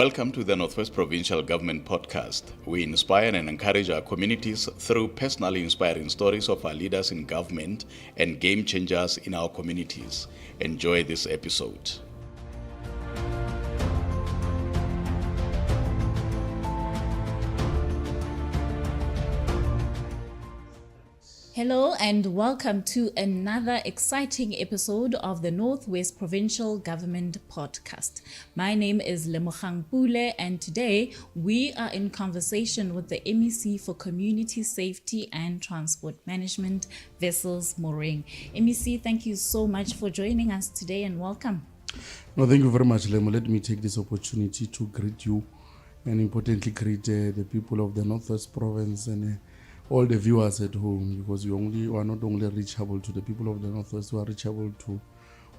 Welcome to the Northwest Provincial Government Podcast. We inspire and encourage our communities through personally inspiring stories of our leaders in government and game changers in our communities. Enjoy this episode. Hello and welcome to another exciting episode of the Northwest Provincial Government Podcast. My name is Lemogang Pule and today we are in conversation with the MEC for Community Safety and Transport Management, Wessels Moring. MEC, thank you so much for joining us today and welcome. No, thank you very much, Lemo. Let me take this opportunity to greet you and importantly greet the people of the Northwest Province and all the viewers at home, because you are not only reachable to the people of the Northwest, you are reachable to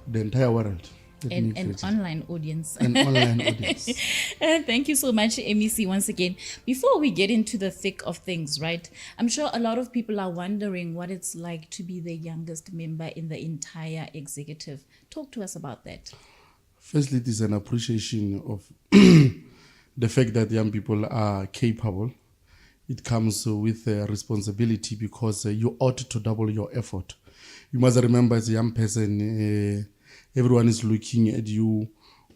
the entire world. An online audience. An online audience. Thank you so much, MEC, once again. Before we get into the thick of things, right, I'm sure a lot of people are wondering what it's like to be the youngest member in the entire executive. Talk to us about that. Firstly, it is an appreciation of the fact that young people are capable. It comes with responsibility because you ought to double your effort. You must remember, as a young person, everyone is looking at you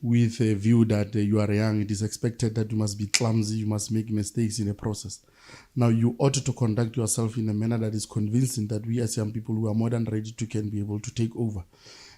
with a view that you are young. It is expected that you must be clumsy, you must make mistakes in the process. Now, you ought to conduct yourself in a manner that is convincing that we as young people who are more than ready to can be able to take over.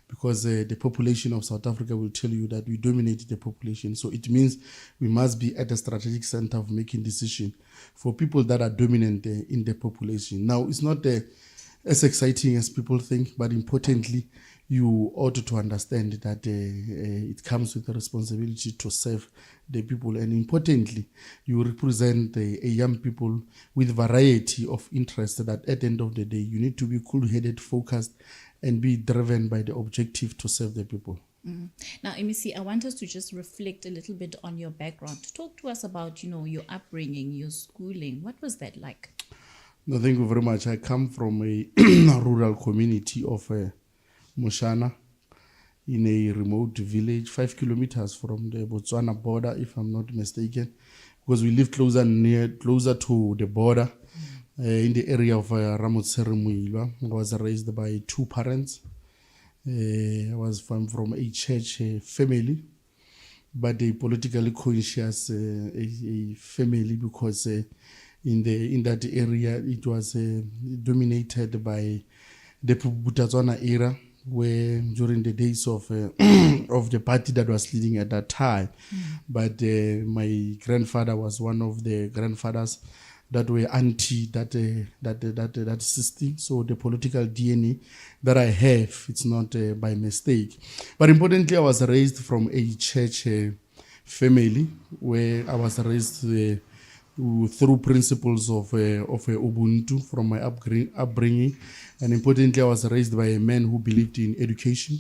Because the population of South Africa will tell you that we dominate the population. So it means we must be at the strategic center of making decisions for people that are dominant in the population. Now, it's not as exciting as people think, but importantly, you ought to understand that it comes with the responsibility to serve the people. And importantly, you represent a young people with variety of interests that at the end of the day, you need to be cool-headed, focused, and be driven by the objective to serve the people. Now, MEC, I want us to just reflect a little bit on your background. Talk to us about, your upbringing, your schooling. What was that like? No, thank you very much. I come from a rural community of Moshana in a remote village, 5 kilometers from the Botswana border, if I'm not mistaken, because we live closer to the border. In the area of Ramotsere. I was raised by two parents. I was from a church family, but a politically conscious a family, because in that area it was dominated by the Botswana era, where during the days of the party that was leading at that time. But my grandfather was one of the grandfathers that were anti that system. So the political DNA that I have, it's not by mistake. But importantly, I was raised from a church family where I was raised through principles of Ubuntu from my upbringing. And importantly, I was raised by a man who believed in education.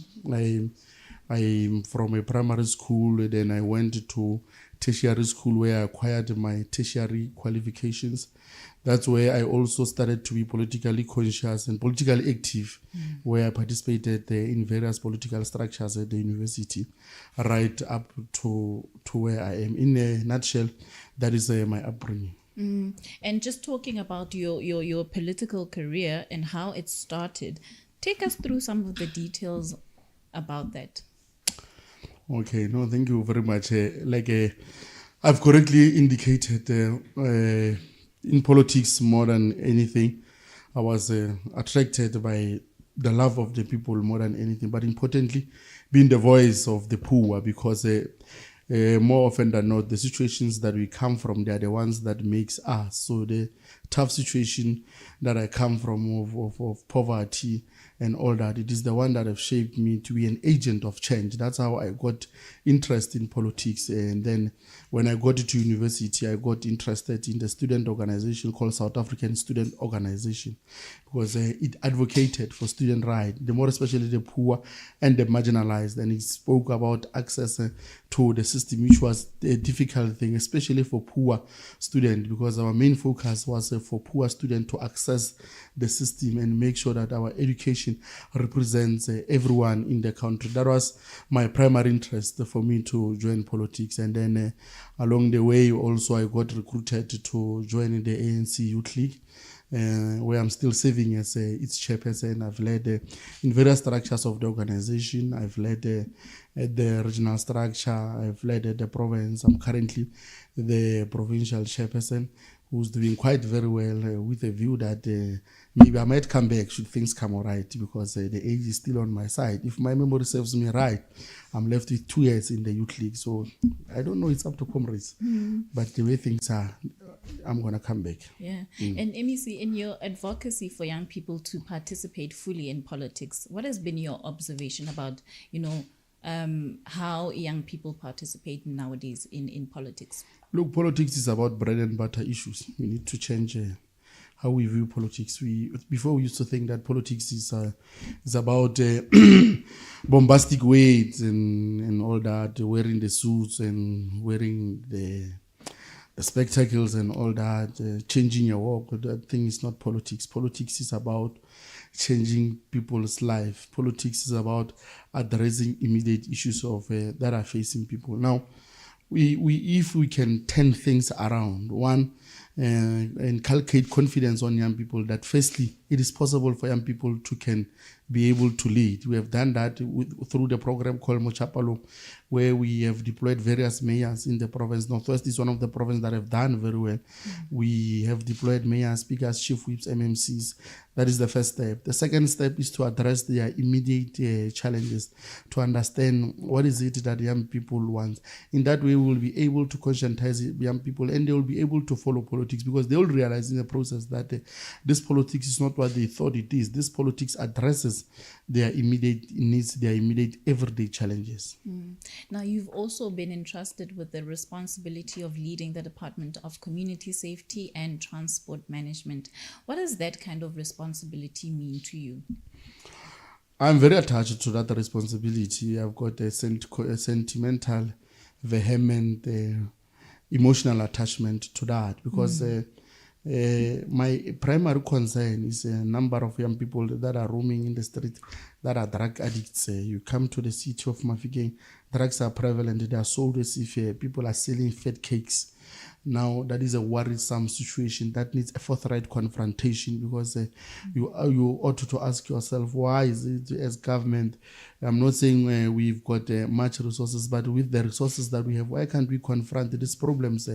I'm from a primary school, then I went to tertiary school where I acquired my tertiary qualifications. That's where I also started to be politically conscious and politically active, where I participated in various political structures at the university, right up to where I am. In a nutshell, that is my upbringing. And just talking about your political career and how it started, take us through some of the details about that. Okay, no, thank you very much. I've correctly indicated, in politics more than anything, I was attracted by the love of the people more than anything, but importantly, being the voice of the poor, because more often than not, the situations that we come from, they are the ones that makes us. So the tough situation that I come from of poverty and all that, it is the one that have shaped me to be an agent of change. That's how I got interest in politics. And then when I got to university, I got interested in the student organization called South African Student Organization, because it advocated for student rights, the more especially the poor and the marginalized. And it spoke about access to the system, which was a difficult thing, especially for poor students, because our main focus was for poor students to access the system and make sure that our education represents everyone in the country. That was my primary interest for me to join politics. And then along the way also I got recruited to join the ANC Youth League, where I'm still serving as its chairperson. I've led in various structures of the organization. I've led at the regional structure. I've led at the province. I'm currently the provincial chairperson, who's doing quite very well, with a view that maybe I might come back should things come all right, because the age is still on my side. If my memory serves me right, I'm left with 2 years in the youth league. So I don't know, it's up to comrades. But the way things are, I'm going to come back. Yeah. And MEC, in your advocacy for young people to participate fully in politics, what has been your observation about, how young people participate nowadays in politics? Look, politics is about bread and butter issues. We need to change how we view politics. Before we used to think that politics is about bombastic words and all that, wearing the suits and wearing the spectacles and all that, changing your walk. That thing is not politics. Politics is about changing people's life. Politics is about addressing immediate issues of that are facing people. Now, if we can turn things around, one, inculcate confidence on young people that firstly, it is possible for young people to can be able to lead. We have done that through the program called Mochapalo, where we have deployed various mayors in the province. Northwest is one of the provinces that have done very well. We have deployed mayors, speakers, chief whips, MMCs. That is the first step. The second step is to address their immediate challenges, to understand what is it that young people want. In that way, we will be able to conscientize young people, and they will be able to follow politics, because they will realize in the process that this politics is not what they thought it is. This politics addresses their immediate needs, their immediate everyday challenges. Now, you've also been entrusted with the responsibility of leading the Department of Community Safety and Transport Management. What does that kind of responsibility mean to you? I'm very attached to that responsibility. I've got a sentimental, vehement, emotional attachment to that, because my primary concern is a number of young people that are roaming in the street that are drug addicts. You come to the city of Mafeking, drugs are prevalent. They are sold as if people are selling fat cakes. Now, that is a worrisome situation that needs a forthright confrontation, because you ought to ask yourself, why is it as government? I'm not saying we've got much resources, but with the resources that we have, why can't we confront these problems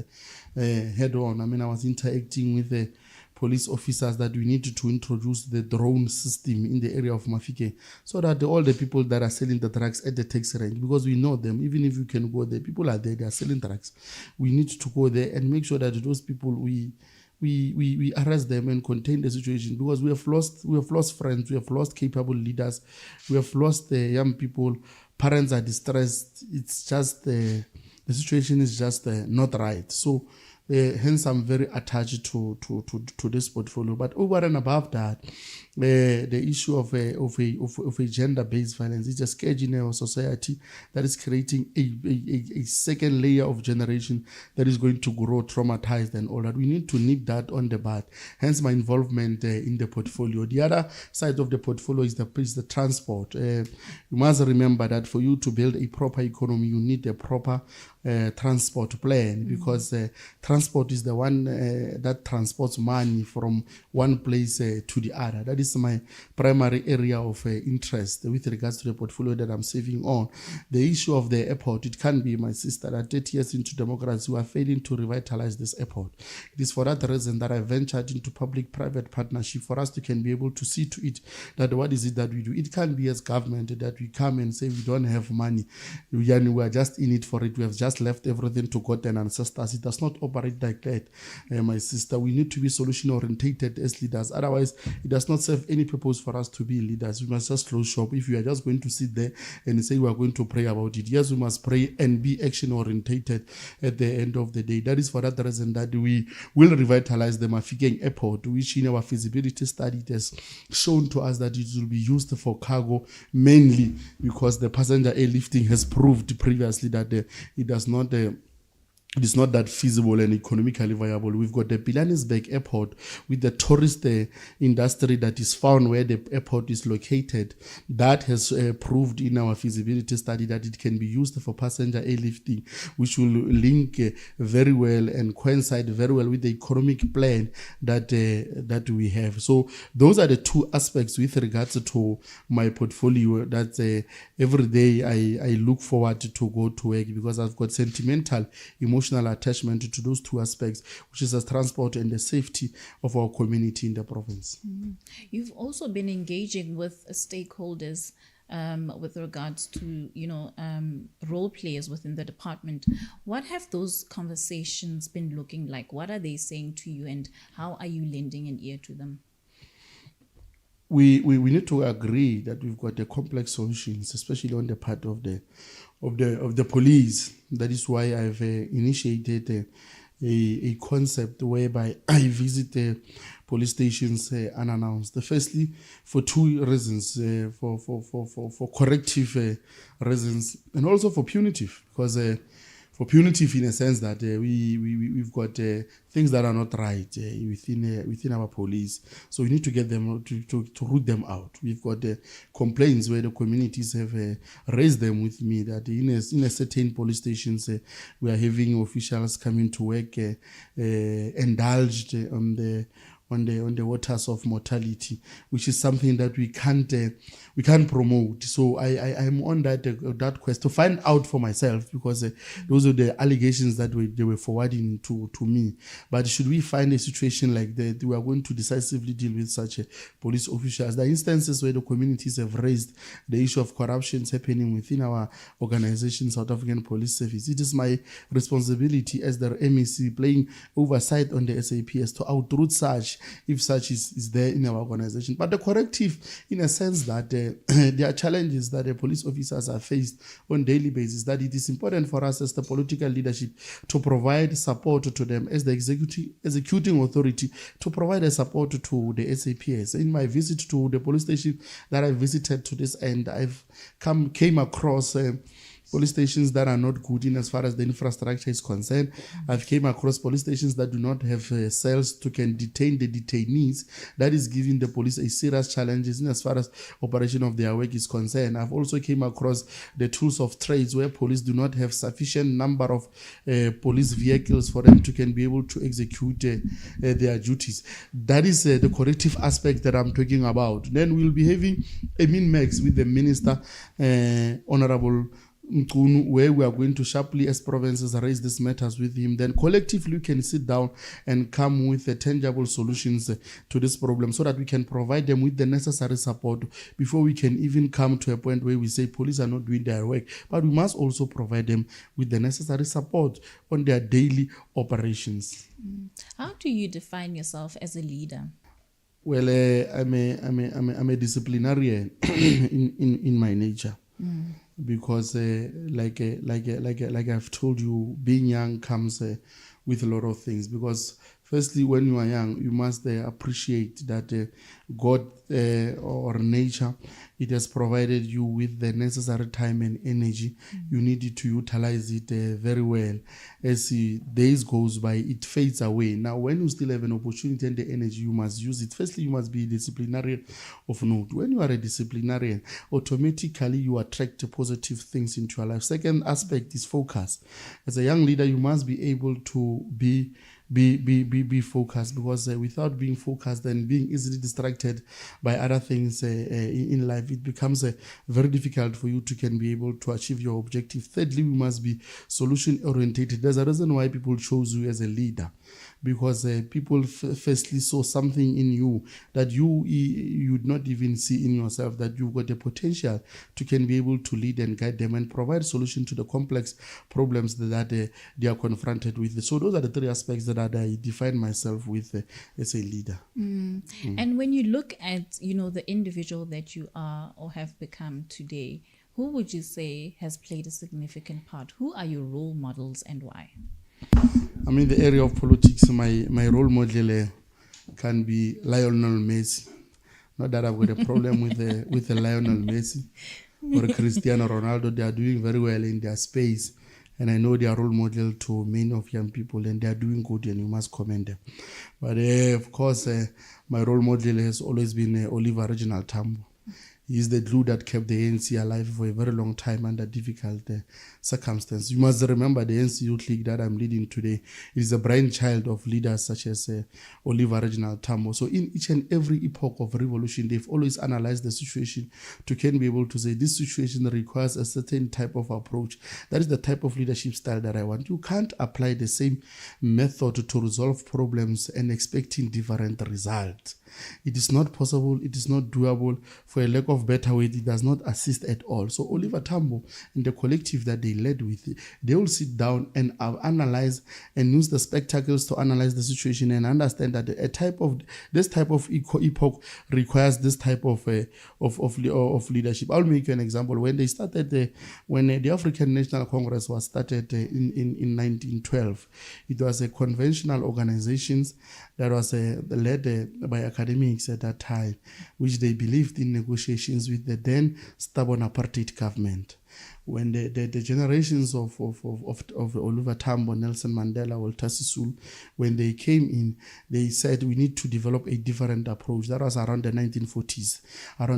head on? I mean, I was interacting with the police officers that we need to introduce the drone system in the area of Mafike, so that all the people that are selling the drugs at the taxi rank, because we know them, even if you can go there, people are there, they are selling drugs. We need to go there and make sure that those people, we arrest them and contain the situation, because we have lost friends, we have lost capable leaders, we have lost the young people, parents are distressed. It's just the situation is just not right. So hence I'm very attached to this portfolio. But over and above that, the issue of a gender-based violence is a scourge in our society that is creating a second layer of generation that is going to grow traumatized and all that. We need to nip that on the bud. Hence my involvement in the portfolio. The other side of the portfolio is the transport. You must remember that for you to build a proper economy, you need a proper transport plan, because transport is the one that transports money from one place to the other. That is my primary area of interest with regards to the portfolio that I'm saving on. The issue of the airport, it can be, my sister, that 30 years into democracy, we are failing to revitalize this airport. It is for that reason that I ventured into public-private partnership, for us to can be able to see to it that what is it that we do. It can't be as government that we come and say we don't have money. We are just in it for it. We have just just left everything to God and ancestors. It does not operate like that, my sister. We need to be solution orientated as leaders. Otherwise, it does not serve any purpose for us to be leaders. We must just close shop. If you are just going to sit there and say we are going to pray about it, yes, we must pray and be action orientated at the end of the day. That is for that reason that we will revitalize the Mafikeng Airport, which in our feasibility study it has shown to us that it will be used for cargo mainly because the passenger airlifting has proved previously that it does not it is not that feasible and economically viable. We've got the Pilanesberg Airport with the tourist industry that is found where the airport is located. That has proved in our feasibility study that it can be used for passenger airlifting, which will link very well and coincide very well with the economic plan that we have. So those are the two aspects with regards to my portfolio that every day I look forward to go to work because I've got sentimental, emotional attachment to those two aspects, which is the transport and the safety of our community in the province. You've also been engaging with stakeholders with regards to, role players within the department. What have those conversations been looking like? What are they saying to you and how are you lending an ear to them? We need to agree that we've got the complex solutions, especially on the part of the police. That is why I've initiated a concept whereby I visit the police stations unannounced. Firstly, for two reasons: for corrective reasons, and also for punitive, because. For punitive, in a sense that we've got things that are not right within our police, so we need to get them to root them out. We've got complaints where the communities have raised them with me that in a certain police stations we are having officials coming to work indulged on the waters of mortality, which is something that we can't promote. So I'm on that quest to find out for myself, because those are the allegations that they were forwarding to me. But should we find a situation like that, we are going to decisively deal with such police officials. The instances where the communities have raised the issue of corruption happening within our organization, South African Police Service, it is my responsibility as the MEC playing oversight on the SAPS to outroot such, if such is there in our organization. But the corrective, in a sense that there are challenges that the police officers are faced on daily basis, that it is important for us as the political leadership to provide support to them as the executing authority, to provide a support to the SAPS. In my visit to the police station that I visited to this end, I've came across police stations that are not good in as far as the infrastructure is concerned. I've came across police stations that do not have cells to can detain the detainees. That is giving the police a serious challenges in as far as operation of their work is concerned. I've also came across the tools of trades where police do not have sufficient number of police vehicles for them to can be able to execute their duties. That is the corrective aspect that I'm talking about. Then we'll be having a MEC with the Minister, Honorable where we are going to sharply as provinces raise these matters with him. Then collectively we can sit down and come with tangible solutions to this problem, so that we can provide them with the necessary support before we can even come to a point where we say police are not doing their work. But we must also provide them with the necessary support on their daily operations. How do you define yourself as a leader? Well, I'm a disciplinarian in my nature. Because like I've told you, being young comes with a lot of things. Because firstly, when you are young, you must appreciate that God or nature, it has provided you with the necessary time and energy. You need to utilize it very well. As days goes by, it fades away. Now, when you still have an opportunity and the energy, you must use it. Firstly, you must be a disciplinarian of note. When you are a disciplinarian, automatically you attract positive things into your life. Second aspect is focus. As a young leader, you must be able to be focused, because without being focused and being easily distracted by other things in life, it becomes very difficult for you to can be able to achieve your objective. Thirdly, we must be solution orientated. There's a reason why people chose you as a leader, because people firstly saw something in you that you'd not even see in yourself, that you've got the potential to can be able to lead and guide them and provide solution to the complex problems that they are confronted with. So those are the three aspects that I define myself with as a leader. And when you look at, the individual that you are or have become today, who would you say has played a significant part? Who are your role models and why? I mean, the area of politics, my role model can be Lionel Messi. Not that I've got a problem with the Lionel Messi or Cristiano Ronaldo. They are doing very well in their space. And I know they are role model to many of young people, and they are doing good, and you must commend them. But of course, my role model has always been Oliver Reginald Tambo. He's the glue that kept the ANC alive for a very long time under difficult circumstances. You must remember the ANC Youth League that I'm leading today is a brainchild of leaders such as Oliver Reginald Tambo. So in each and every epoch of revolution, they've always analyzed the situation to can be able to say this situation requires a certain type of approach. That is the type of leadership style that I want. You can't apply the same method to resolve problems and expecting different results. It is not possible. It is not doable. For a lack of better word, it does not assist at all. So Oliver Tambo and the collective that they led with, they will sit down and analyze and use the spectacles to analyze the situation and understand that this type of epoch requires this type of leadership. I'll make you an example. When they started, when the African National Congress was started in 1912, it was a conventional organization that was led by academics at that time, which they believed in negotiations with the then stubborn apartheid government. When the generations of Oliver Tambo, Nelson Mandela, Walter Sisulu, when they came in, they said we need to develop a different approach. That was around the 1940s,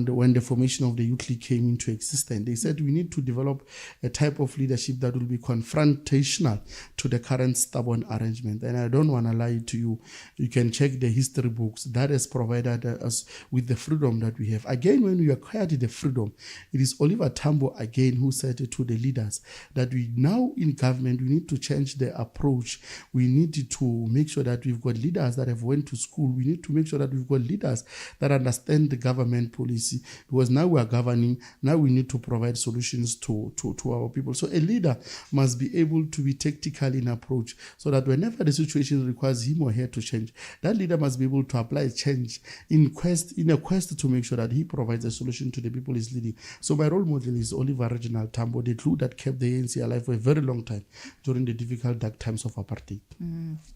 when the formation of the Youth League came into existence. They said we need to develop a type of leadership that will be confrontational to the current stubborn arrangement. And I don't want to lie to you. You can check the history books. That has provided us with the freedom that we have. Again, when we acquired the freedom, it is Oliver Tambo again who said to the leaders that we now in government, we need to change the approach. We need to make sure that we've got leaders that have went to school. We need to make sure that we've got leaders that understand the government policy, because now we are governing. Now we need to provide solutions to our people. So a leader must be able to be tactical in approach, so that whenever the situation requires him or her to change, that leader must be able to apply change in a quest to make sure that he provides a solution to the people he's leading. So my role model is Oliver Reginald Tambo, the glue that kept the ANC alive for a very long time during the difficult dark times of apartheid.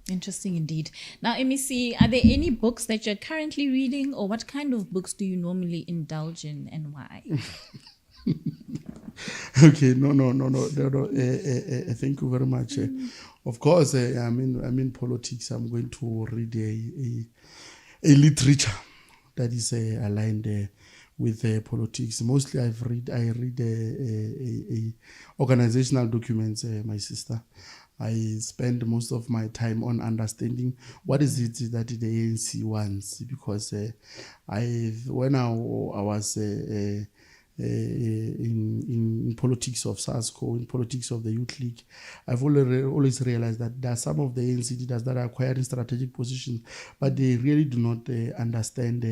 Interesting indeed. Now, MEC, are there any books that you're currently reading, or what kind of books do you normally indulge in and why? Okay, no. Thank you very much. Of course, I'm in politics. I'm going to read a literature that is aligned with politics. Mostly I read organizational documents, my sister. I spend most of my time on understanding what is it that the ANC wants, because when I was in politics of SASCO, in politics of the Youth League, I've always realized that there are some of the ANC leaders that are acquiring strategic positions, but they really do not understand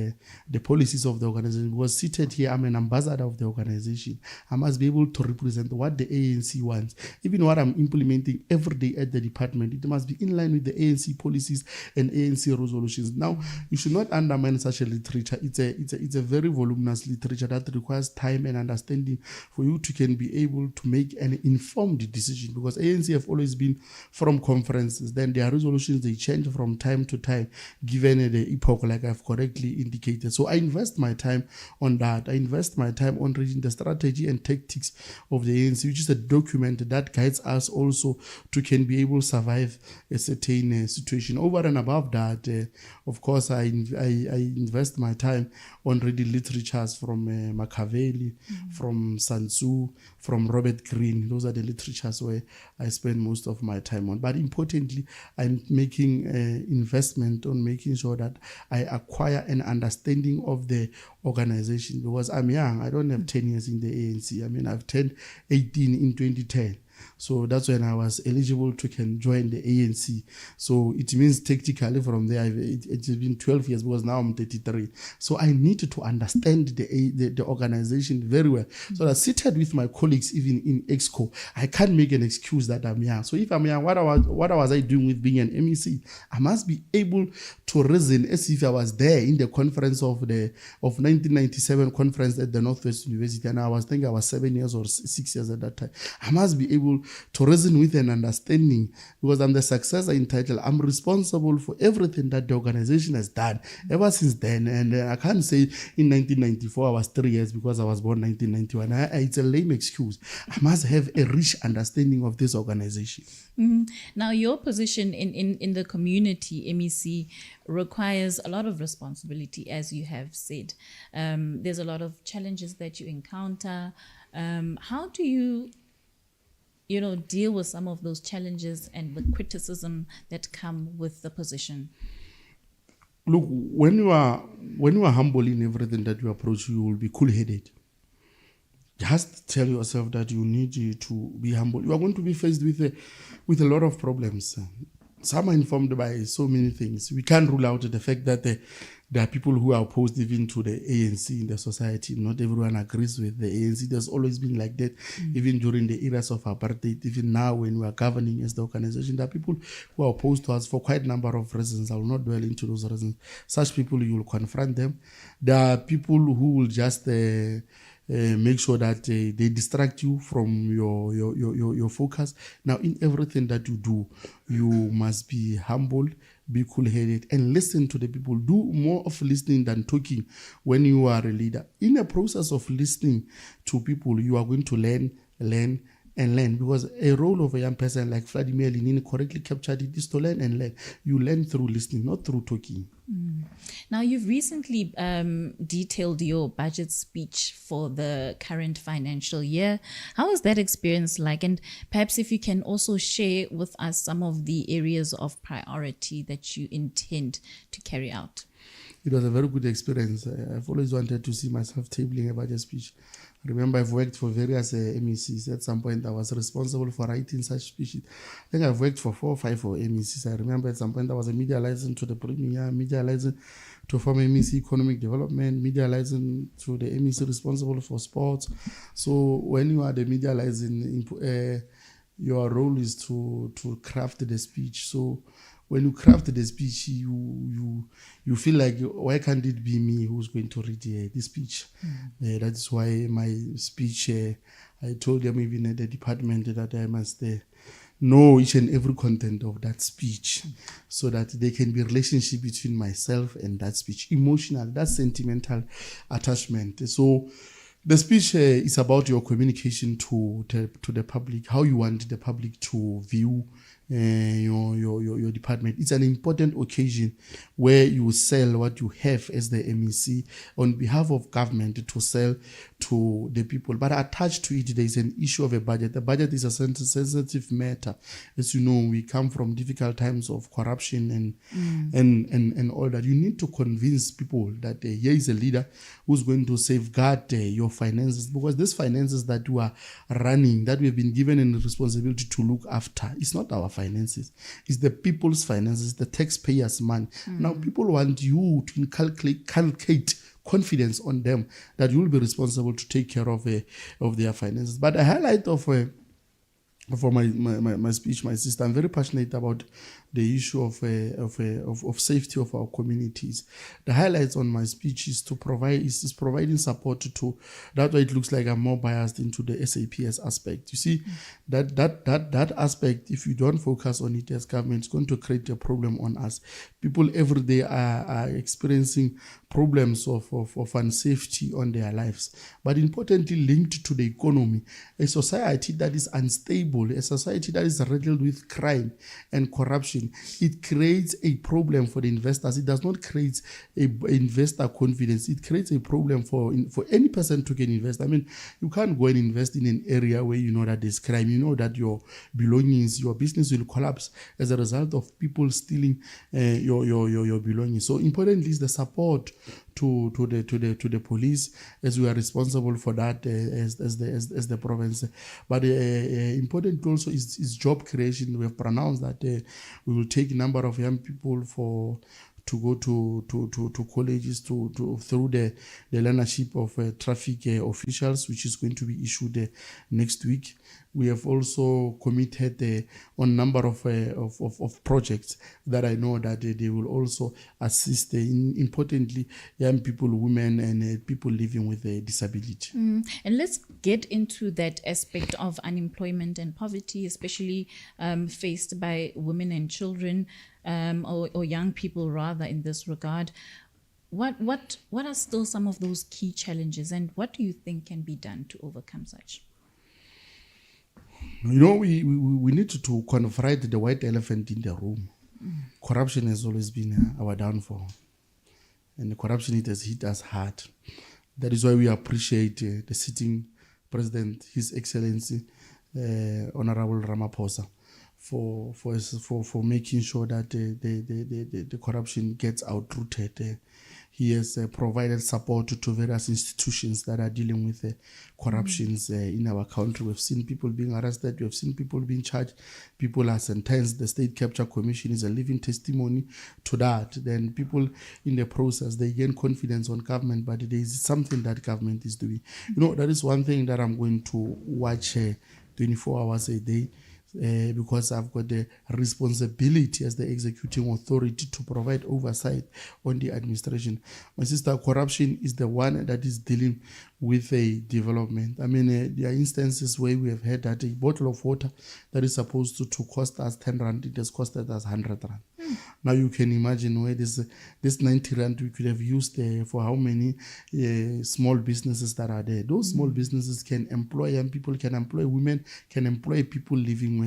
the policies of the organization. Because seated here, I'm an ambassador of the organization. I must be able to represent what the ANC wants. Even what I'm implementing every day at the department, it must be in line with the ANC policies and ANC resolutions. Now, you should not undermine such a literature. It's a very voluminous literature that requires time and understanding for you to can be able to make an informed decision, because ANC have always been from conferences, then their resolutions, they change from time to time given the epoch, like I've correctly indicated. So I invest my time on that. I invest my time on reading the strategy and tactics of the ANC, which is a document that guides us also to can be able to survive a certain situation. Over and above that, of course, I invest my time on reading literatures from Machiavelli, from Sun Tzu, from Robert Greene. Those are the literatures where I spend most of my time on. But importantly, I'm making investment on making sure that I acquire an understanding of the organization, because I'm young. I don't have 10 years in the ANC. I mean, I've turned 18 in 2010. So that's when I was eligible to can join the ANC. So it means technically from there, it's been 12 years because now I'm 33. So I needed to understand the organization very well. So I seated with my colleagues even in EXCO. I can't make an excuse that I'm young. So if I'm young, what was I doing with being an MEC? I must be able to reason as if I was there in the conference of 1997 conference at the Northwest University, and I think I was 7 years or 6 years at that time. I must be able to reason with an understanding because I'm the successor in title. I'm responsible for everything that the organization has done ever since then. And I can't say in 1994 I was 3 years because I was born 1991. It's a lame excuse. I must have a rich understanding of this organization. Now, your position in the community, MEC, requires a lot of responsibility, as you have said. There's a lot of challenges that you encounter. How do you deal with some of those challenges and the criticism that come with the position? Look, when you are humble in everything that you approach, you will be cool-headed. Just tell yourself that you need to be humble. You are going to be faced with a lot of problems. Some are informed by so many things. We can't rule out the fact that there are people who are opposed even to the ANC in the society. Not everyone agrees with the ANC. There's always been like that, even during the eras of apartheid. Even now, when we are governing as the organization, there are people who are opposed to us for quite a number of reasons. I will not dwell into those reasons. Such people, you will confront them. There are people who will just make sure that they distract you from your focus. Now, in everything that you do, you must be humble, be cool-headed, and listen to the people. Do more of listening than talking when you are a leader. In a process of listening to people, you are going to learn, because a role of a young person like Vladimir Lenin correctly captured it is to learn and learn. You learn through listening, not through talking. Now, you've recently detailed your budget speech for the current financial year. How was that experience like? And perhaps if you can also share with us some of the areas of priority that you intend to carry out. It was a very good experience. I've always wanted to see myself tabling a budget speech. I remember I've worked for various MECs. At some point, I was responsible for writing such speeches. I think I've worked for 4 or 5 for MECs. I remember at some point, I was a media license to the premier, media license to form MEC Economic Development, media license to the MEC responsible for sports. So when you are the media license, your role is to craft the speech. So when you craft the speech, you feel like, why can't it be me who's going to read the speech? That is why my speech, I told them even at the department that I must know each and every content of that speech so that there can be a relationship between myself and that speech. Emotional, that's sentimental attachment. So the speech is about your communication to the public, how you want the public to view your department. It's an important occasion where you sell what you have as the MEC on behalf of government to sell to the people. But attached to it, there is an issue of a budget. The budget is a sensitive matter. As you know, we come from difficult times of corruption and all that. You need to convince people that here is a leader who's going to safeguard your finances, because these finances that you are running, that we have been given a responsibility to look after, it's not our finances, it's the people's finances, the taxpayers' money. Now, people want you to inculcate confidence on them that you will be responsible to take care of their finances. But the highlight of for my speech, my sister, I'm very passionate about the issue of safety of our communities. The highlights on my speech is to providing support to. That's why it looks like I'm more biased into the SAPS aspect. You see, that aspect, if you don't focus on it as government, it's going to create a problem on us. People every day are experiencing problems of unsafety on their lives. But importantly, linked to the economy, a society that is unstable, a society that is riddled with crime and corruption, it creates a problem for the investors. It does not create investor confidence. It creates a problem for any person to get invest. I mean, you can't go and invest in an area where you know that there's crime. You know that your belongings, your business will collapse as a result of people stealing your belongings. So importantly is the support to the police, as we are responsible for that as the province. But important also is job creation. We have pronounced that we will take a number of young people to go to colleges through the learnership of traffic officials, which is going to be issued next week. We have also committed on number of projects that I know that they will also assist importantly young people, women, and people living with a disability. And let's get into that aspect of unemployment and poverty, especially faced by women and children, or young people rather, in this regard. What are still some of those key challenges, and what do you think can be done to overcome such? You know, we need to confront the white elephant in the room. Corruption has always been our downfall, and the corruption, it has hit us hard. That is why we appreciate the sitting president, His Excellency Honorable Ramaphosa, for making sure that the corruption gets outrooted. He has provided support to various institutions that are dealing with corruptions in our country. We've seen people being arrested. We have seen people being charged. People are sentenced. The State Capture Commission is a living testimony to that. Then people in the process, they gain confidence on government, but there is something that government is doing. You know, that is one thing that I'm going to watch 24 hours a day. Because I've got the responsibility as the executing authority to provide oversight on the administration. My sister, corruption is the one that is dealing with a development. I mean, there are instances where we have had that a bottle of water that is supposed to cost us 10 rand, it has costed us 100 rand. Now you can imagine where this 90 rand we could have used for how many small businesses that are there. Those small businesses can employ young people, can employ women, can employ people living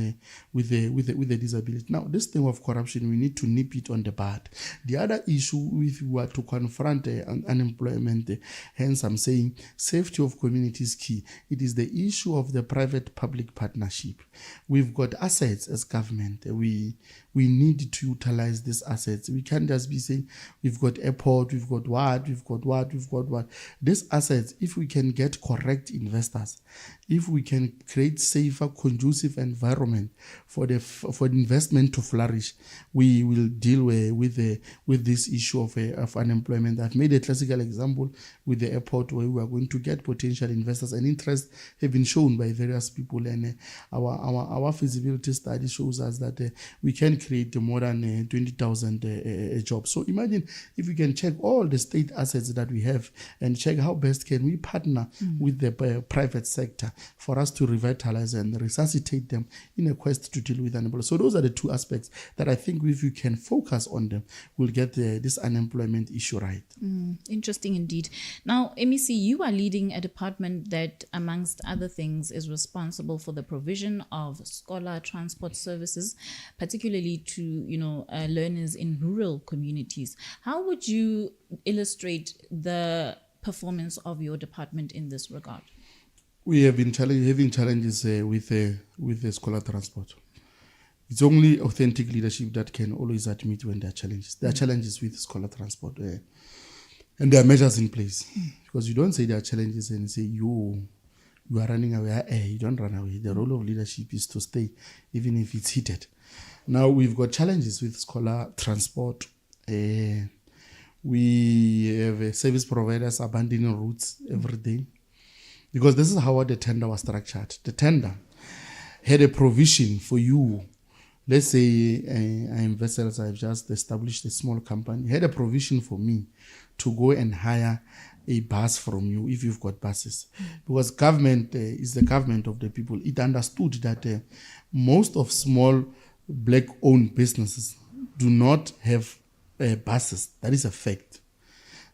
with a disability. Now, this thing of corruption, we need to nip it on the bud. The other issue, if we were to confront unemployment, hence I'm saying safety of community is key. It is the issue of the private-public partnership. We've got assets as government. We need to utilize these assets. We can't just be saying we've got airport, we've got what. These assets, if we can get correct investors, if we can create safer, conducive environment for investment to flourish, we will deal with this issue of unemployment. I've made a classical example with the airport where we are going to get potential investors, and interest have been shown by various people, and our feasibility study shows us that we can create more than 20,000 jobs. So imagine if we can check all the state assets that we have and check how best can we partner with the private sector for us to revitalize and resuscitate them in a quest to deal with unemployment. So those are the two aspects that I think if you can focus on them, we'll get this unemployment issue right. Interesting indeed. Now, MEC, you are leading a department that, amongst other things, is responsible for the provision of scholar transport services, particularly to learners in rural communities. How would you illustrate the performance of your department in this regard? We have been having challenges with the scholar transport. It's only authentic leadership that can always admit when there are challenges. There are challenges with scholar transport, and there are measures in place. Because you don't say there are challenges and say you are running away. You don't run away. The role of leadership is to stay, even if it's heated. Now we've got challenges with scholar transport. We have service providers abandoning routes every day. Because this is how the tender was structured. The tender had a provision for you. Let's say I am vessels, I've just established a small company. Had a provision for me to go and hire a bus from you if you've got buses. Because government is the government of the people. It understood that most of small black-owned businesses do not have buses. That is a fact.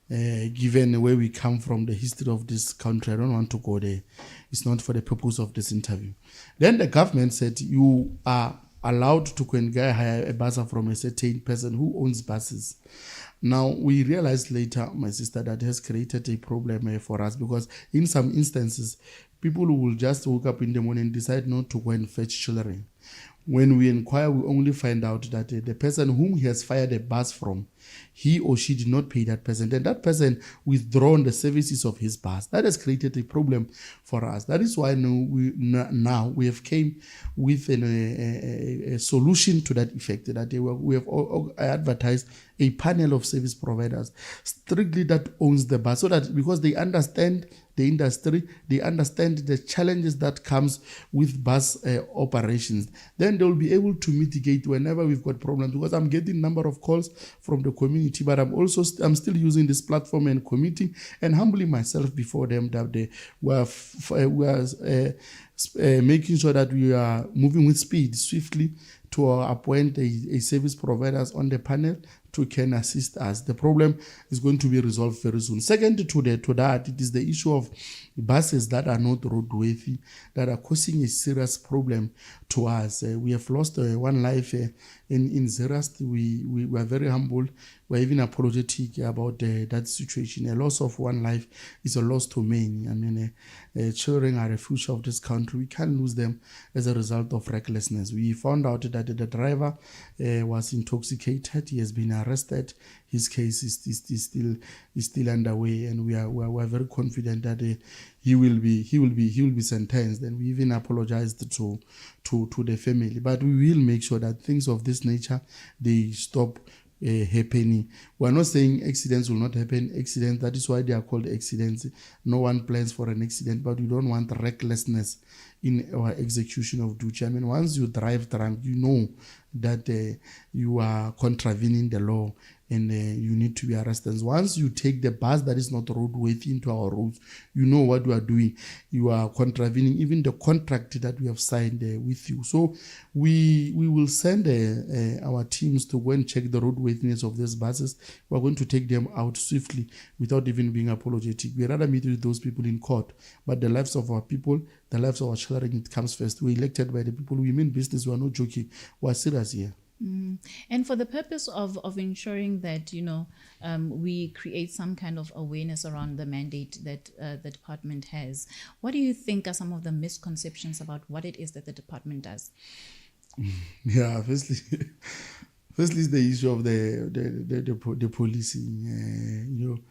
Given where we come from, the history of this country, I don't want to go there. It's not for the purpose of this interview. Then the government said you are allowed to go and hire a bus from a certain person who owns buses. Now, we realized later, my sister, that has created a problem for us, because in some instances, people will just wake up in the morning and decide not to go and fetch children. When we inquire, we only find out that the person whom he has fired a bus from he or she did not pay that person, then that person withdrawn the services of his bus. That has created a problem for us. That is why now we have came with a solution to that effect, that we have advertised a panel of service providers strictly that owns the bus, so that because they understand the industry, they understand the challenges that comes with bus operations, then they will be able to mitigate whenever we've got problems. Because I'm getting a number of calls from the community, but I'm still using this platform and committing and humbling myself before them that they were making sure that we are moving with speed, swiftly, to appoint a service providers on the panel to can assist us. The problem is going to be resolved very soon. Second to that, it is the issue of buses that are not roadworthy, that are causing a serious problem to us. We have lost one life in Zerast. We were very humble. We're even apologetic about that situation. A loss of one life is a loss to many. I mean, children are a future of this country. We can't lose them as a result of recklessness. We found out that the driver was intoxicated. He has been arrested. His case is still underway, and we are very confident that he will be sentenced. And we even apologized to the family. But we will make sure that things of this nature, they stop happening. We are not saying accidents will not happen. Accidents, that is why they are called accidents. No one plans for an accident, but we don't want recklessness in our execution of duty. I mean, once you drive drunk, you know that you are contravening the law, and you need to be arrested. Once you take the bus that is not roadworthy into our roads, you know what you are doing. You are contravening even the contract that we have signed with you. So we will send our teams to go and check the roadworthiness of these buses. We are going to take them out swiftly without even being apologetic. We rather meet with those people in court. But the lives of our people, the lives of our children, it comes first. We're elected by the people. We mean business. We are not joking. We are serious here. And for the purpose of ensuring that, we create some kind of awareness around the mandate that the department has, what do you think are some of the misconceptions about what it is that the department does? Yeah, firstly is the issue of the policing.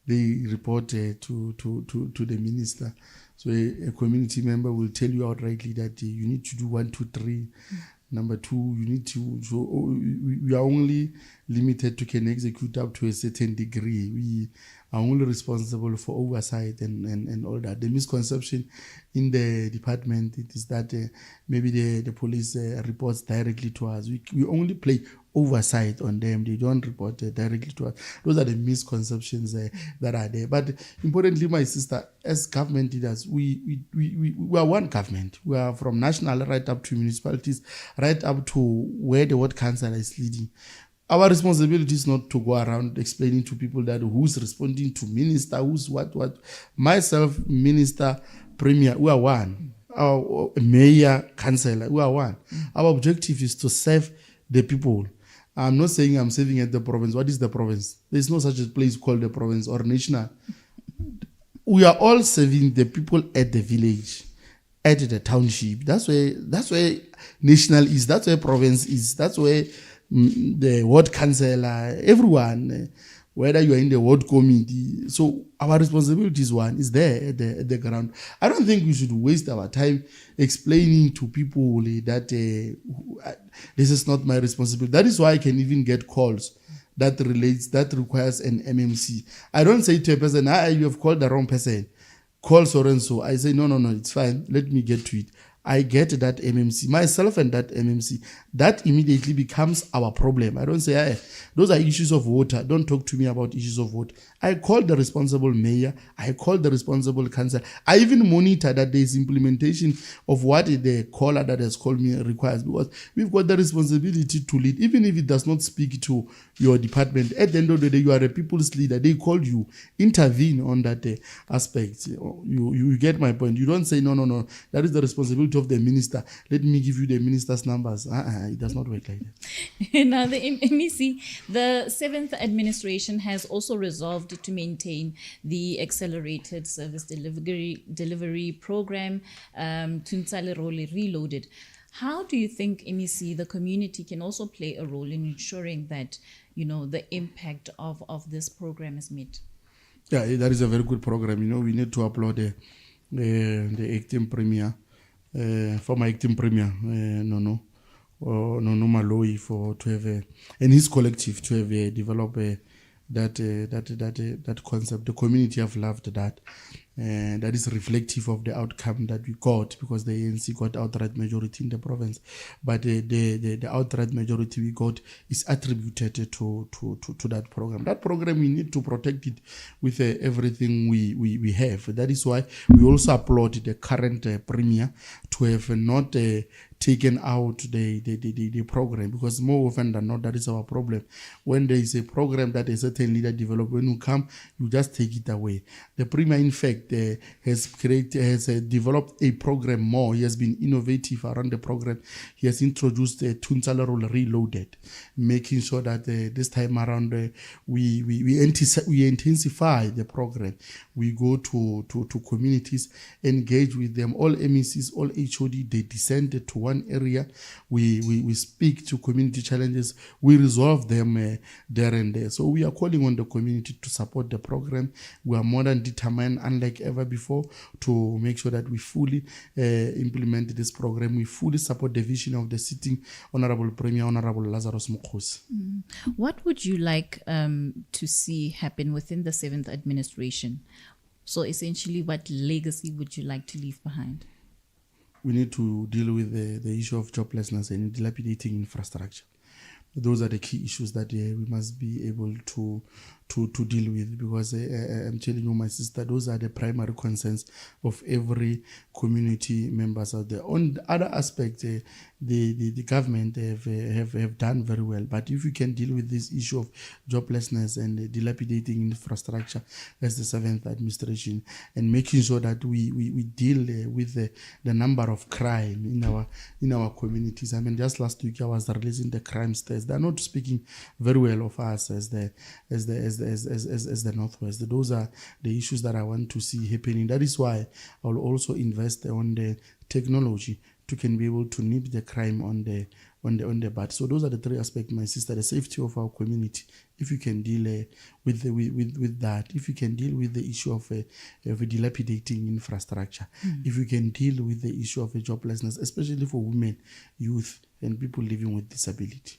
They report to the minister. So a community member will tell you outrightly that you need to do 1, 2, 3. Number 2, you need to. So we are only limited to can execute up to a certain degree. We are only responsible for oversight and all that. The misconception in the department, it is that maybe the police reports directly to us. We only play oversight on them. They don't report directly to us. Those are the misconceptions that are there. But importantly, my sister, as government leaders, we are one government. We are from national right up to municipalities, right up to where the ward councillor is leading. Our responsibility is not to go around explaining to people that who's responding to minister, who's what. Myself, minister, premier, we are one. Our mayor, councillor, we are one. Our objective is to serve the people. I'm not saying I'm serving at the province. What is the province? There's no such a place called the province or national. We are all serving the people at the village, at the township. That's where national is. That's where province is. That's where the ward councillor, everyone, whether you are in the ward committee. So our responsibility is one, is there at the ground. I don't think we should waste our time explaining to people that this is not my responsibility. That is why I can even get calls that requires an MMC. I don't say to a person, you have called the wrong person. Call so and so. I say, no, it's fine. Let me get to it. I get that MMC, myself and that MMC, that immediately becomes our problem. I don't say, hey, those are issues of water. Don't talk to me about issues of water. I call the responsible mayor. I call the responsible council. I even monitor that there is implementation of what the caller that has called me requires, because we've got the responsibility to lead, even if it does not speak to your department. At the end of the day, you are a people's leader. They call you, intervene on that aspect. You get my point. You don't say, no, that is the responsibility of the minister. Let me give you the minister's numbers. It does not work like that. Now, the MEC, the 7th administration has also resolved to maintain the accelerated service delivery program, Tuntsale Role Reloaded. How do you think, MEC, the community can also play a role in ensuring that, the impact of this program is met? Yeah, that is a very good program. We need to applaud the acting premier, former acting premier, Nono Maloi, to have and his collective to have developed that concept. The community have loved that. And that is reflective of the outcome that we got, because the ANC got outright majority in the province. But the outright majority we got is attributed to that program. That program, we need to protect it with everything we have. That is why we also applaud the current premier to have not taken out the program, because more often than not, that is our problem. When there is a program that a certain leader developed, when you come, you just take it away. The premier, in fact, has developed a program more. He has been innovative around the program. He has introduced a Tunsala rule reloaded, making sure that this time around we intensify the program. We go to communities, engage with them. All MECs, all HOD, they descend to one area. We speak to community challenges. We resolve them there and there. So we are calling on the community to support the program. We are more than determined, unlike ever before, to make sure that we fully implement this program. We fully support the vision of the sitting Honorable Premier, Honorable Lazarus Mukhosi. What would you like to see happen within the 7th administration? So essentially, what legacy would you like to leave behind? We need to deal with the issue of joblessness and dilapidating infrastructure. Those are the key issues that we must be able to deal with, because I'm telling you, my sister, those are the primary concerns of every community members out there. On the other aspect, the government have done very well. But if you can deal with this issue of joblessness and dilapidating infrastructure as the 7th administration, and making sure that we deal with the number of crime in our communities. I mean, just last week I was releasing the crime stats. They're not speaking very well of us as the Northwest. Those are the issues that I want to see happening. That is why I will also invest on the technology to can be able to nip the crime on the bud. So those are the three aspects, my sister. The safety of our community, if you can deal with that, if you can deal with the issue of a dilapidating infrastructure, if you can deal with the issue of a joblessness, especially for women, youth, and people living with disability.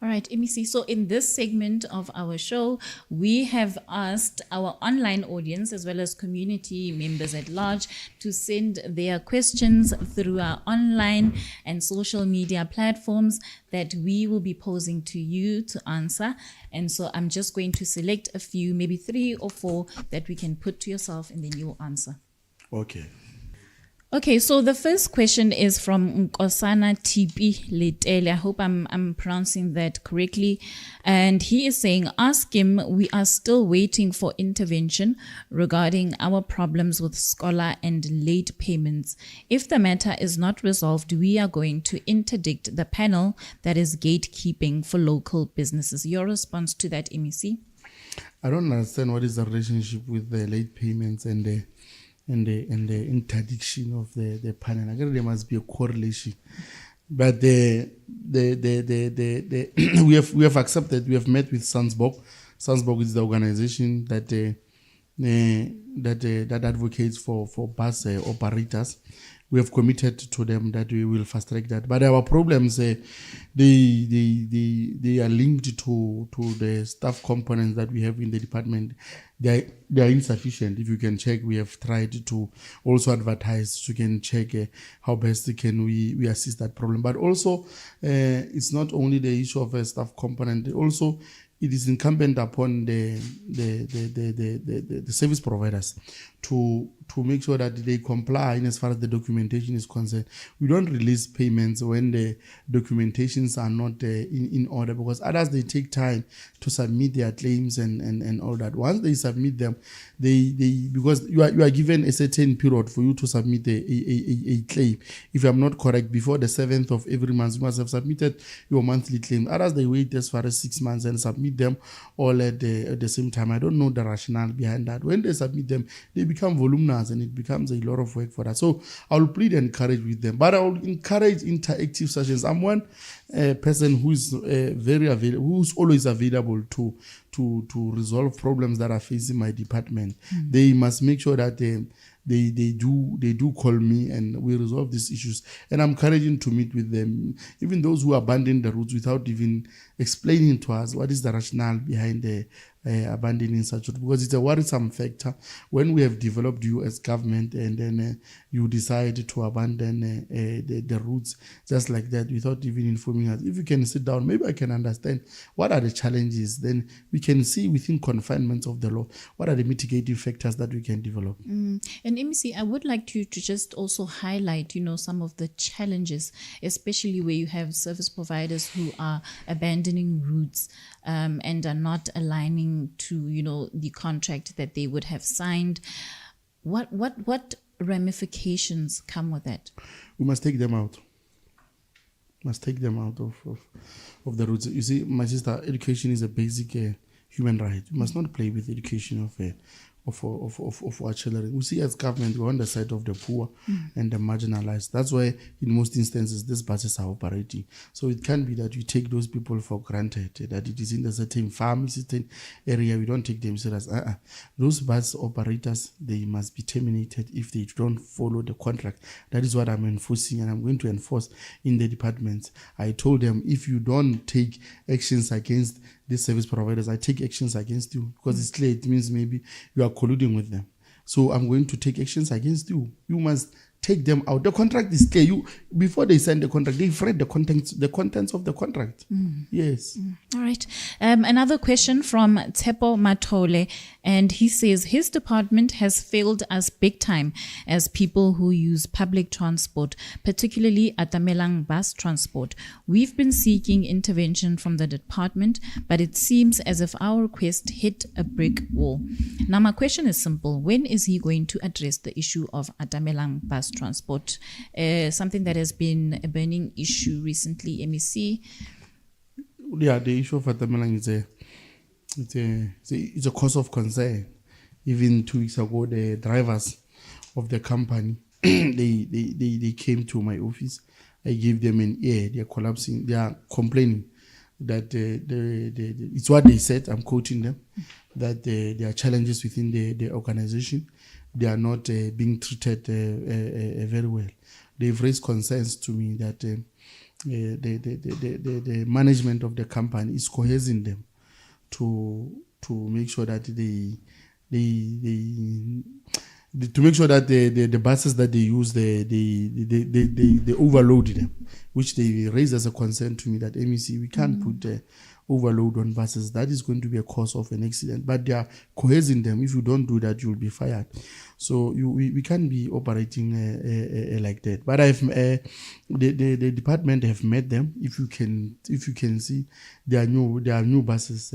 All right, MEC. So in this segment of our show, we have asked our online audience as well as community members at large to send their questions through our online and social media platforms that we will be posing to you to answer. And so I'm just going to select a few, maybe 3 or 4, that we can put to yourself, and then you will answer. Okay, so the first question is from Nkosana Tipi Letele. I hope I'm pronouncing that correctly. And he is saying, ask him, we are still waiting for intervention regarding our problems with scholar and late payments. If the matter is not resolved, we are going to interdict the panel that is gatekeeping for local businesses. Your response to that, MEC? I don't understand what is the relationship with the late payments and the interdiction of the panel. I guess there must be a correlation, but we have accepted. We have met with Sandsborg. Sandsborg is the organization that advocates for bus operators. We have committed to them that we will fast track that. But our problems, they are linked to the staff components that we have in the department. They are insufficient. If you can check, we have tried to also advertise. So you can check how best can we assist that problem. But also, it's not only the issue of a staff component. Also, it is incumbent upon the service providers to make sure that they comply in as far as the documentation is concerned. We don't release payments when the documentations are not in order, because others, they take time to submit their claims and all that. Once they submit them, because you are given a certain period for you to submit a claim. If I'm not correct, before the 7th of every month, you must have submitted your monthly claim. Others, they wait as far as 6 months and submit them all at the same time. I don't know the rationale behind that. When they submit them, they become voluminous and it becomes a lot of work for us. So I'll plead and encourage with them. But I will encourage interactive sessions. I'm one person who is very available, who's always available to resolve problems that are facing my department. They must make sure that they do call me and we resolve these issues. And I'm encouraging to meet with them, even those who abandon the routes without even explaining to us what is the rationale behind the abandoning such route, because it's a worrisome factor when we have developed you as government and then you decide to abandon the routes just like that without even informing us. If you can sit down, maybe I can understand what are the challenges, then we can see within confinements of the law what are the mitigating factors that we can develop. And MEC, I would like you to just also highlight, some of the challenges, especially where you have service providers who are abandoning routes and are not aligning to, the contract that they would have signed. What ramifications come with that? We must take them out. Must take them out of the routes. You see, my sister, education is a basic human right. We must not play with education of our children. We see as government, we're on the side of the poor and the marginalized. That's why in most instances, these buses are operating. So it can be that you take those people for granted, that it is in a certain farm, certain area, we don't take them serious. Those bus operators, they must be terminated if they don't follow the contract. That is what I'm enforcing, and I'm going to enforce in the departments. I told them, if you don't take actions against these service providers, I take actions against you, because it's clear. It means maybe you are colluding with them. So I'm going to take actions against you. You must take them out. The contract is clear. Before they sign the contract, they've read the contents of the contract. Yes. All right. Another question from Tepo Matole, and he says his department has failed us big time as people who use public transport, particularly Atamelang bus transport. We've been seeking intervention from the department, but it seems as if our request hit a brick wall. Now, my question is simple. When is he going to address the issue of Atamelang bus transport? Something that has been a burning issue recently, MEC. Yeah, the issue of Atamelang is a cause of concern. Even 2 weeks ago, the drivers of the company they came to my office. I gave them an ear. They are collapsing. They are complaining that it's what they said. I'm quoting them, that there are challenges within the organization. They are not being treated very well. They've raised concerns to me that the management of the company is coercing them to make sure that to make sure that the buses that they use they overload them, which they raise as a concern to me that MEC, we can't put overload on buses. That is going to be a cause of an accident. But they are coercing them. If you don't do that, you'll be fired. So we can't be operating like that. But the department have met them. If you can see, there are new buses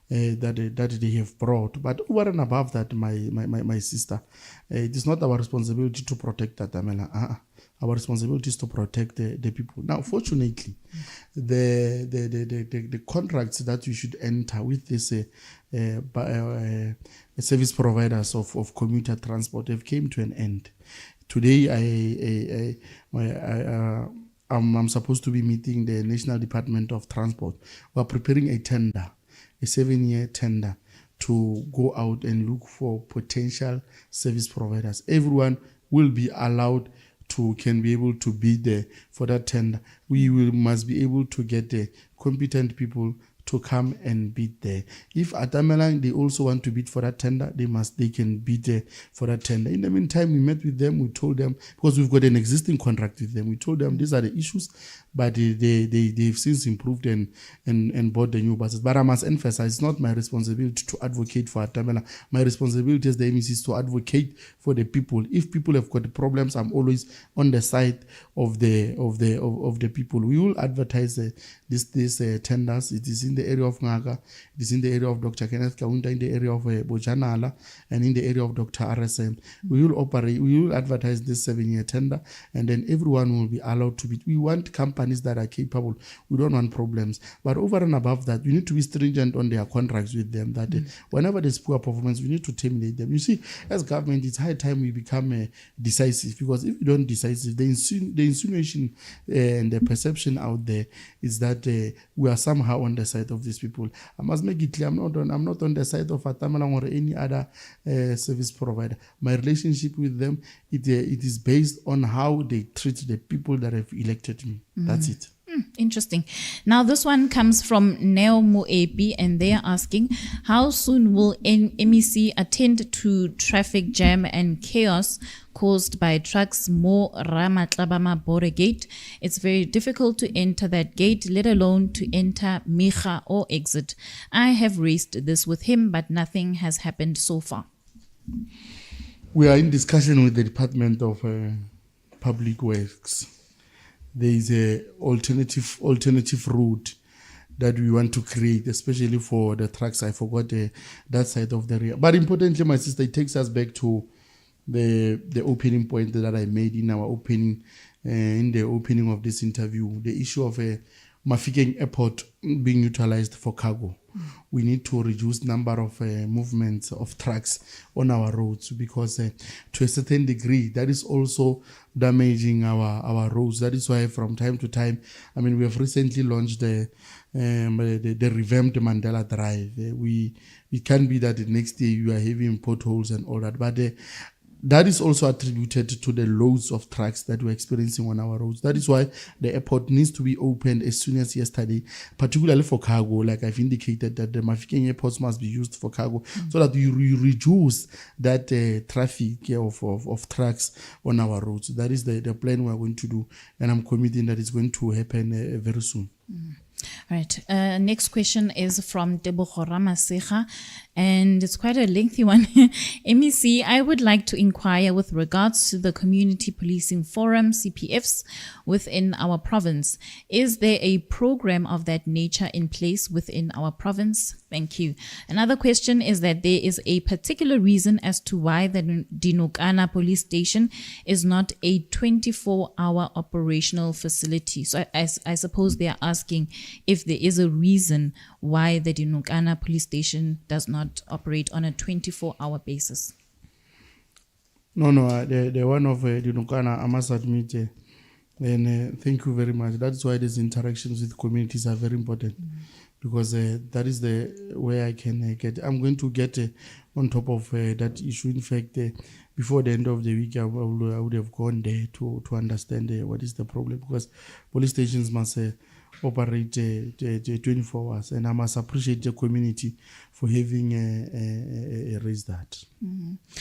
that they have brought. But over and above that, my sister, it is not our responsibility to protect Atamelang. Our responsibility is to protect the people. Now, fortunately, the contracts that we should enter with this service providers of commuter transport have came to an end. Today, I'm supposed to be meeting the National Department of Transport. We are preparing a tender, a 7-year tender, to go out and look for potential service providers. Everyone will be allowed can be able to bid for that tender. We must be able to get the competent people to come and bid there. If Atamelang, they also want to bid for that tender, they can bid for that tender. In the meantime, we met with them, we told them, because we've got an existing contract with them, we told them these are the issues, but they've since improved and bought the new buses. But I must emphasize, it's not my responsibility to advocate for Atamelang. My responsibility as the MEC is to advocate for the people. If people have got problems, I'm always on the side of the people. We will advertise these tenders. It is in the area of Ngaka, it is in the area of Dr. Kenneth Kaunda, in the area of Bojanala, and in the area of Dr. RSM. We will advertise this 7-year tender, and then everyone will be allowed to bid. We want companies that are capable. We don't want problems. But over and above that, we need to be stringent on their contracts with them, that whenever there's poor performance, we need to terminate them. You see, as government, it's high time we become decisive, because if we don't decisive, the insinuation and the perception out there is that we are somehow on the side of these people. I must make it clear, I'm not on the side of Atamalang or any other service provider. My relationship with them, it is based on how they treat the people that have elected me. That's it. Interesting. Now, this one comes from Neo Moepi, and they are asking, how soon will MEC attend to traffic jam and chaos caused by trucks more Ramatlabama border gate? It's very difficult to enter that gate, let alone to enter Micha or exit. I have raised this with him, but nothing has happened so far. We are in discussion with the Department of Public Works. There is a alternative route that we want to create, especially for the trucks. I forgot that side of the rear. But importantly, my sister, it takes us back to the opening point that I made in our opening, in the opening of this interview, the issue of Mafikeng Airport being utilized for cargo. We need to reduce number of movements of trucks on our roads, because to a certain degree that is also damaging our roads. That is why from time to time, I mean, we have recently launched the revamped Mandela Drive. It can be that the next day you are having potholes and all that, but that is also attributed to the loads of trucks that we're experiencing on our roads. That is why the airport needs to be opened as soon as yesterday, particularly for cargo. Like I've indicated, that the Mafikeng airports must be used for cargo, so that you reduce that traffic of trucks on our roads. That is the plan we're going to do, and I'm committing that it's going to happen very soon. All right. Next question is from Tebogo Ramaseja, and it's quite a lengthy one. MEC, I would like to inquire with regards to the Community Policing Forum, CPFs, within our province. Is there a program of that nature in place within our province? Thank you. Another question is that there is a particular reason as to why the Dinokana police station is not a 24-hour operational facility. So I suppose they are asking if there is a reason why the Dinokana police station does not operate on a 24-hour basis. No, the one of Dinokana, I must admit, and thank you very much. That's why these interactions with communities are very important, because that is the way I can get. I'm going to get on top of that issue. In fact, before the end of the week, I would have gone there to understand what is the problem, because police stations must operate 24 hours, and I must appreciate the community for having raised that.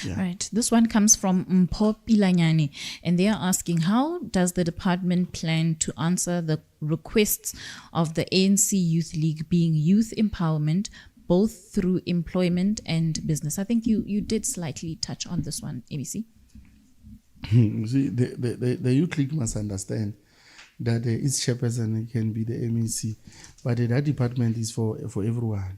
Yeah. All right. This one comes from Mpho Pilanyani, and they are asking, how does the department plan to answer the requests of the ANC Youth League being youth empowerment, both through employment and business? I think you did slightly touch on this one, MEC. See, the Youth League must understand that each chairperson can be the MEC, but that department is for everyone.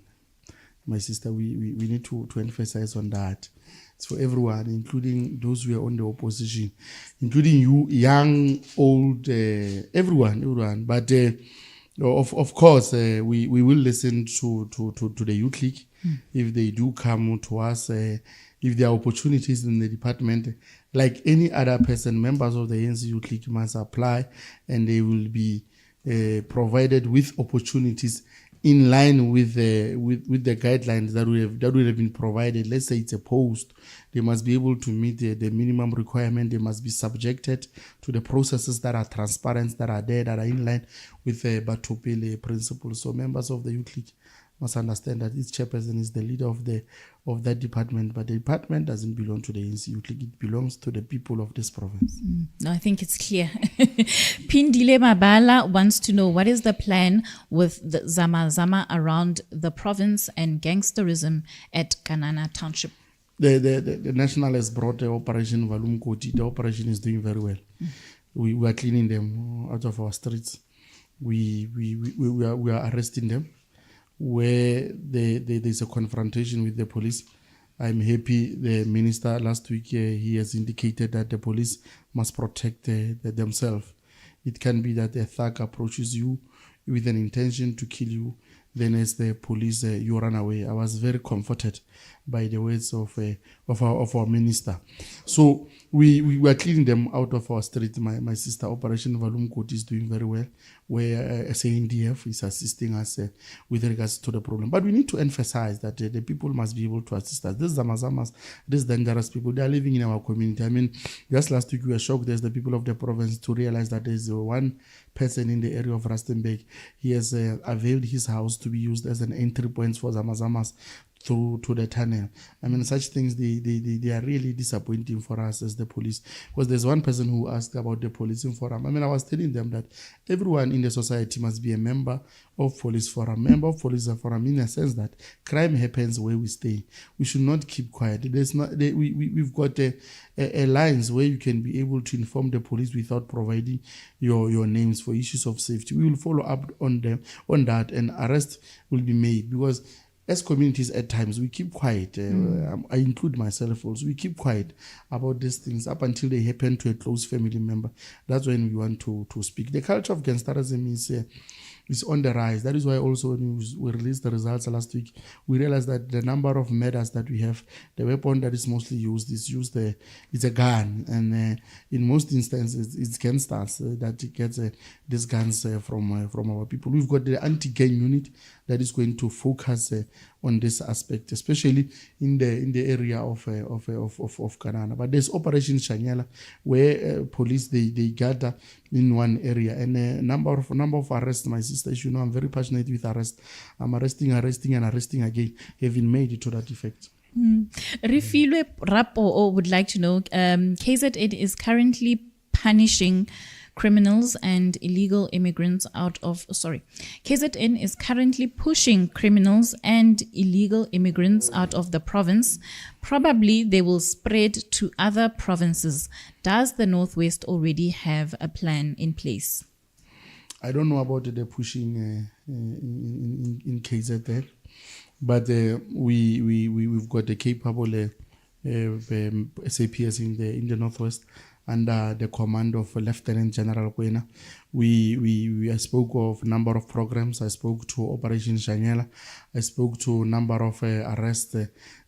My sister, we need to emphasize on that. It's for everyone, including those who are on the opposition, including you, young, old, everyone. But of course, we will listen to the Youth League if they do come to us. If there are opportunities in the department, like any other person, members of the ANC Youth League must apply, and they will be provided with opportunities in line with the guidelines that would have been provided. Let's say it's a post, they must be able to meet the minimum requirement. They must be subjected to the processes that are transparent, that are there, that are in line with the Batopele principles. So members of the Youth League must understand that each chairperson is the leader of that department, but the department doesn't belong to the ANC Youth League. It belongs to the people of this province. No, I think it's clear. Pindile Mabala wants to know, what is the plan with the Zama around the province and gangsterism at Kanana Township? The national has brought the Operation Valum Koti. The operation is doing very well. We are cleaning them out of our streets. We are arresting them. where there's a confrontation with the police. I'm happy the minister last week, he has indicated that the police must protect themselves. It can be that a thug approaches you with an intention to kill you. Then as the police, you run away. I was very comforted by the words of our minister. So we were cleaning them out of our street. My sister, Operation Valumkot, is doing very well, where SANDF is assisting us with regards to the problem. But we need to emphasize that the people must be able to assist us. These Zamazamas, these dangerous people, they are living in our community. I mean, just last week we were shocked as the people of the province to realize that there's one person in the area of Rustenburg. He has availed his house to be used as an entry point for Zamazamas through to the tunnel. I mean, such things, they are really disappointing for us as the police. Because there's one person who asked about the policing forum. I mean, I was telling them that everyone in the society must be a member of police forum. Member of police forum in a sense that crime happens where we stay. We should not keep quiet. There's not, we've got a lines where you can be able to inform the police without providing your names for issues of safety. We will follow up on that, and arrest will be made, because as communities at times we keep quiet. I include myself also. We keep quiet about these things up until they happen to a close family member. That's when we want to speak. The culture of gangsterism is on the rise. That is why also when we released the results last week, we realized that the number of murders that we have, the weapon that is mostly used is a gun, and in most instances it's gangsters that gets these guns from our people. We've got the anti-gang unit that is going to focus on this aspect, especially in the area of Kanana. But there's Operation Shanyala, where police they gather in one area, and a number of arrests. My sister, as you know, I'm very passionate with arrest. I'm arresting and arresting again, have been made to that effect. Refilwe Rapo would like to know, KZN is currently punishing criminals and illegal immigrants KZN is currently pushing criminals and illegal immigrants out of the province. Probably they will spread to other provinces. Does the Northwest already have a plan in place? I don't know about the pushing in KZN, but we've got the capable SAPS in the Northwest under the command of Lieutenant General Kwena. I spoke of a number of programs. I spoke to Operation Shanyela. I spoke to a number of arrests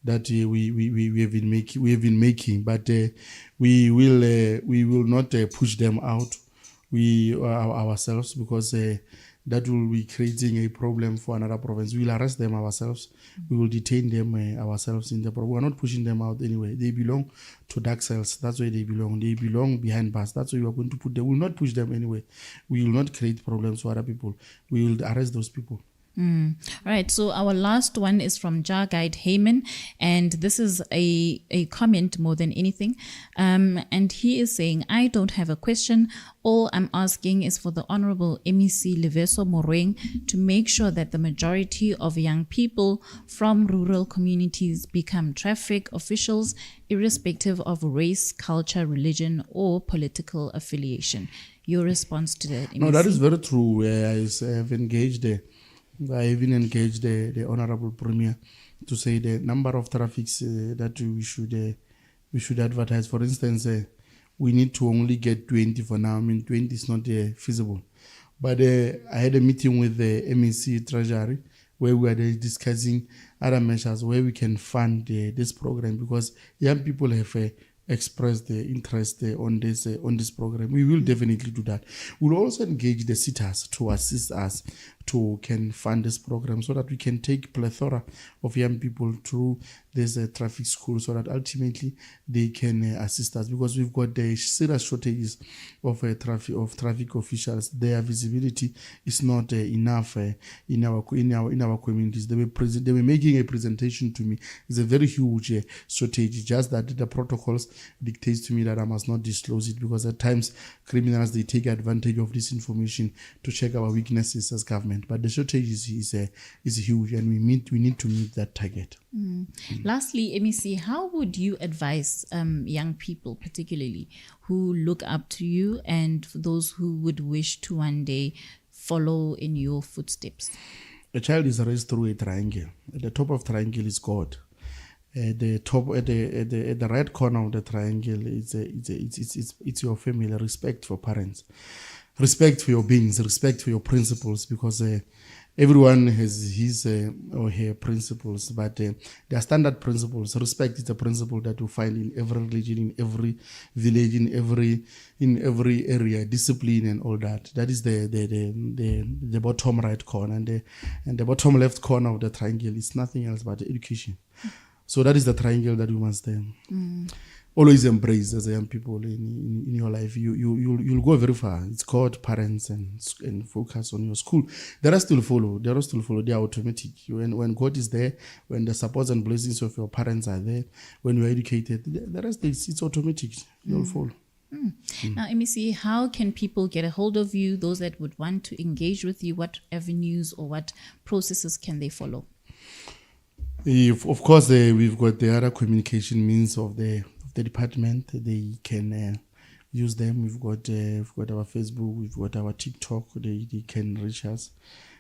that we have been making, but we will not push them out ourselves, because that will be creating a problem for another province. We will arrest them ourselves. We will detain them ourselves in the province. We are not pushing them out anyway. They belong to dark cells. That's where they belong. They belong behind bars. That's where we are going to put them. We will not push them anyway. We will not create problems for other people. We will arrest those people. All right, so our last one is from Jar Guide Heyman, and this is a comment more than anything. And he is saying, I don't have a question. All I'm asking is for the Honorable MEC Leveso Moreng to make sure that the majority of young people from rural communities become traffic officials, irrespective of race, culture, religion, or political affiliation. Your response to that, MEC? No, that is very true. I even engaged the Honorable Premier to say the number of traffics that we should advertise. For instance, we need to only get 20 for now. I mean, 20 is not feasible. But I had a meeting with the MEC Treasury where we are discussing other measures where we can fund this program, because young people have expressed the interest on this program. We will definitely do that. We'll also engage the sitters to assist us to can fund this program, so that we can take plethora of young people through this traffic school, so that ultimately they can assist us, because we've got the serious shortages of traffic officials. Their visibility is not enough in our communities. They were making a presentation to me. It's a very huge shortage. Just that the protocols dictates to me that I must not disclose it, because at times criminals, they take advantage of this information to check our weaknesses as government. But the shortage is huge, and we need to meet that target. Lastly, MEC, how would you advise young people, particularly who look up to you, and for those who would wish to one day follow in your footsteps? a child is raised through a triangle. At the top of triangle is God. At the top, at the right corner of the triangle, it's your family. Respect for parents, respect for your beings, respect for your principles, because everyone has his or her principles, but there are standard principles. Respect is a principle that you find in every religion, in every village, in every area. Discipline and all that. That is the bottom right corner, and the bottom left corner of the triangle is nothing else but education. So that is the triangle that you must always embrace as young people in your life. You'll go very far. It's called parents and focus on your school. The rest will follow. They are automatic. When God is there, when the supports and blessings of your parents are there, when you are educated, the rest it's automatic. You'll follow. Now, MEC, how can people get a hold of you? Those that would want to engage with you, what avenues or what processes can they follow? Of course, we've got the other communication means of the department. They can use them. We've got our Facebook, we've got our TikTok. They can reach us.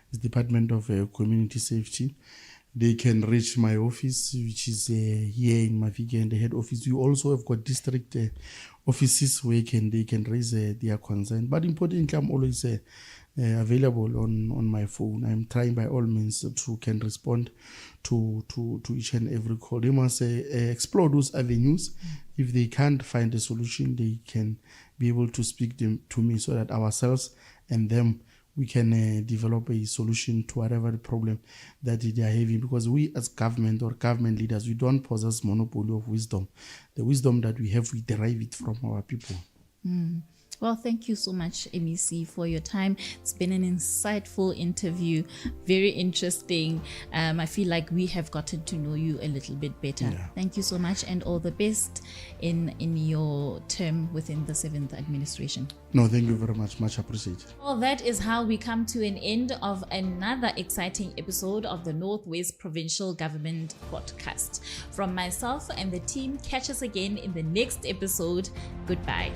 It's Department of Community Safety. They can reach my office, which is here in Mafike, and the head office. We also have got district offices where they can raise their concern. But importantly, I'm always available on my phone. I'm trying by all means to can respond to each and every call. They must explore those avenues. If they can't find a solution, they can be able to speak to me, so that ourselves and them, we can develop a solution to whatever the problem that they are having. Because we as government or government leaders, we don't possess monopoly of wisdom. The wisdom that we have, we derive it from our people. Well, thank you so much, MEC, for your time. It's been an insightful interview, very interesting. I feel like we have gotten to know you a little bit better. Yeah. Thank you so much, and all the best in your term within the 7th administration. No, thank you very much. Much appreciated. Well, that is how we come to an end of another exciting episode of the Northwest Provincial Government Podcast. From myself and the team, catch us again in the next episode. Goodbye.